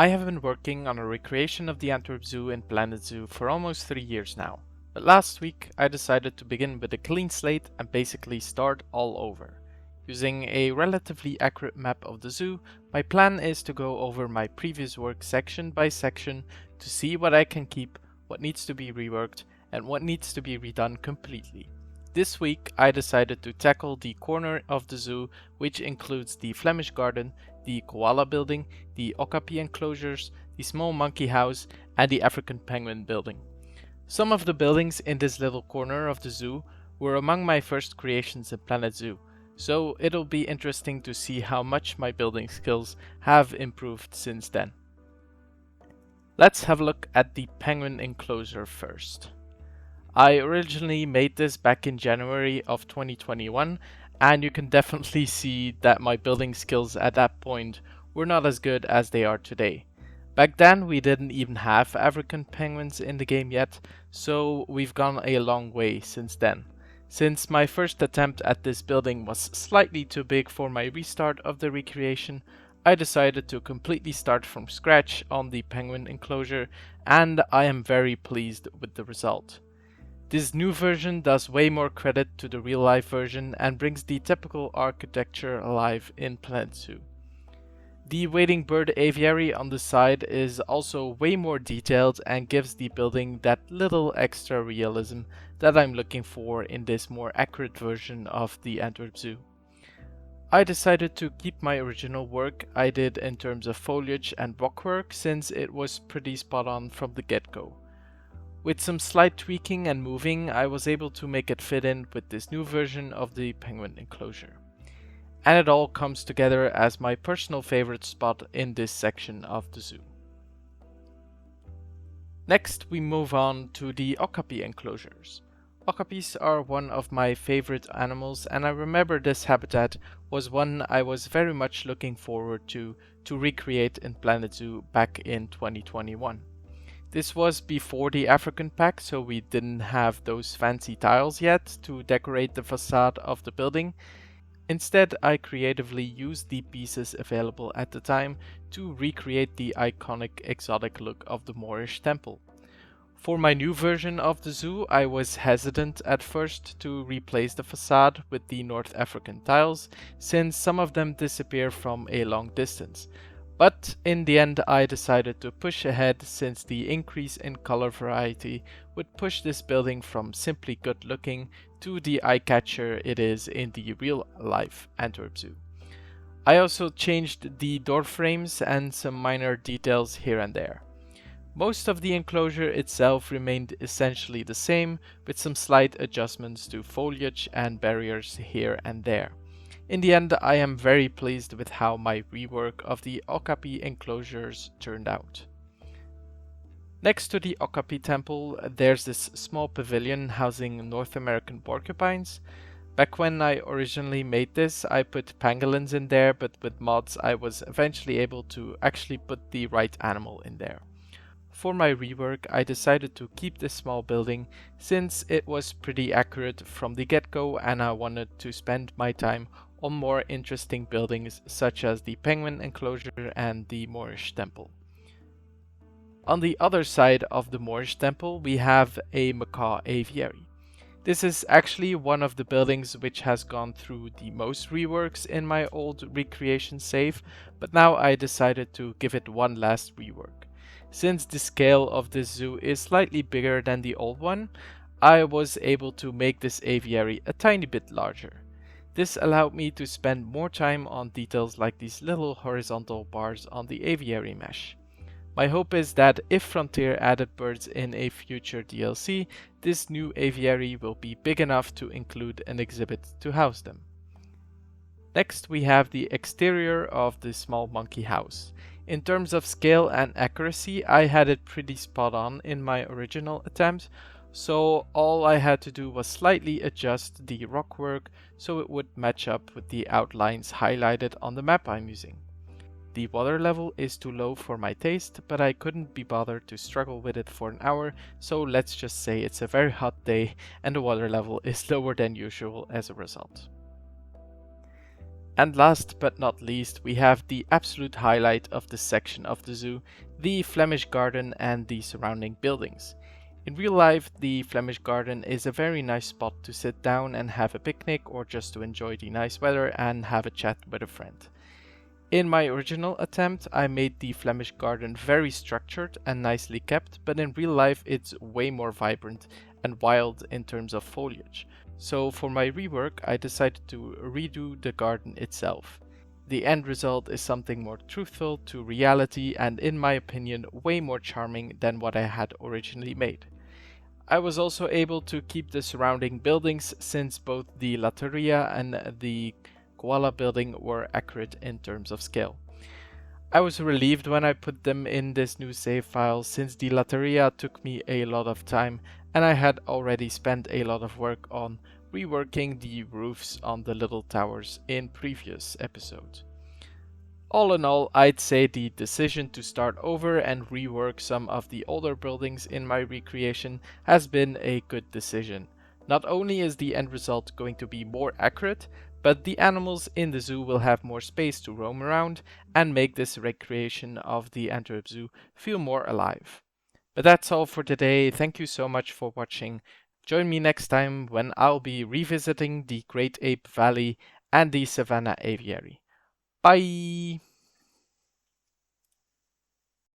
I have been working on a recreation of the Antwerp Zoo in MacLeod Zoo for almost 3 years now, but last week I decided to begin with a clean slate and basically start all over. Using a relatively accurate map of the zoo, my plan is to go over my previous work section by section to see what I can keep, what needs to be reworked, and what needs to be redone completely. This week I decided to tackle the corner of the zoo, which includes the Flemish garden, the koala building, the okapi enclosures, the small monkey house, and the African penguin building. Some of the buildings in this little corner of the zoo were among my first creations in MacLeod Zoo, so it'll be interesting to see how much my building skills have improved since then. Let's have a look at the penguin enclosure first. I originally made this back in January of 2021, and you can definitely see that my building skills at that point were not as good as they are today. Back then we didn't even have African penguins in the game yet, so we've gone a long way since then. Since my first attempt at this building was slightly too big for my restart of the recreation, I decided to completely start from scratch on the penguin enclosure, and I am very pleased with the result. This new version does way more credit to the real-life version and brings the typical architecture alive in MacLeod Zoo. The wading bird aviary on the side is also way more detailed and gives the building that little extra realism that I'm looking for in this more accurate version of the Antwerp Zoo. I decided to keep my original work I did in terms of foliage and rockwork since it was pretty spot on from the get-go. With some slight tweaking and moving, I was able to make it fit in with this new version of the penguin enclosure. And it all comes together as my personal favorite spot in this section of the zoo. Next, we move on to the okapi enclosures. Okapis are one of my favorite animals, and I remember this habitat was one I was very much looking forward to recreate in MacLeod Zoo back in 2021. This was before the African pack, so we didn't have those fancy tiles yet to decorate the facade of the building. Instead, I creatively used the pieces available at the time to recreate the iconic exotic look of the Moorish temple. For my new version of the zoo, I was hesitant at first to replace the facade with the North African tiles, since some of them disappear from a long distance. But in the end I decided to push ahead since the increase in color variety would push this building from simply good looking to the eye-catcher it is in the real-life Antwerp Zoo. I also changed the door frames and some minor details here and there. Most of the enclosure itself remained essentially the same, with some slight adjustments to foliage and barriers here and there. In the end, I am very pleased with how my rework of the okapi enclosures turned out. Next to the okapi temple, there's this small pavilion housing North American porcupines. Back when I originally made this, I put pangolins in there, but with mods I was eventually able to actually put the right animal in there. For my rework, I decided to keep this small building since it was pretty accurate from the get-go and I wanted to spend my time on more interesting buildings such as the penguin enclosure and the Moorish temple. On the other side of the Moorish temple we have a macaw aviary. This is actually one of the buildings which has gone through the most reworks in my old recreation save, but now I decided to give it one last rework. Since the scale of this zoo is slightly bigger than the old one, I was able to make this aviary a tiny bit larger. This allowed me to spend more time on details like these little horizontal bars on the aviary mesh. My hope is that if Frontier added birds in a future DLC, this new aviary will be big enough to include an exhibit to house them. Next we have the exterior of the small monkey house. In terms of scale and accuracy, I had it pretty spot on in my original attempt, so all I had to do was slightly adjust the rockwork so it would match up with the outlines highlighted on the map I'm using. The water level is too low for my taste, but I couldn't be bothered to struggle with it for an hour, so let's just say it's a very hot day and the water level is lower than usual as a result. And last but not least, we have the absolute highlight of this section of the zoo, the Flemish garden and the surrounding buildings. In real life, the Flemish garden is a very nice spot to sit down and have a picnic or just to enjoy the nice weather and have a chat with a friend. In my original attempt, I made the Flemish garden very structured and nicely kept, but in real life it's way more vibrant and wild in terms of foliage. So for my rework, I decided to redo the garden itself. The end result is something more truthful to reality and, in my opinion, way more charming than what I had originally made. I was also able to keep the surrounding buildings since both the Latteria and the Koala building were accurate in terms of scale. I was relieved when I put them in this new save file since the Latteria took me a lot of time and I had already spent a lot of work on reworking the roofs on the little towers in previous episodes. All in all, I'd say the decision to start over and rework some of the older buildings in my recreation has been a good decision. Not only is the end result going to be more accurate, but the animals in the zoo will have more space to roam around and make this recreation of the Antwerp Zoo feel more alive. But that's all for today. Thank you so much for watching. Join me next time when I'll be revisiting the Great Ape Valley and the Savannah Aviary. Bye!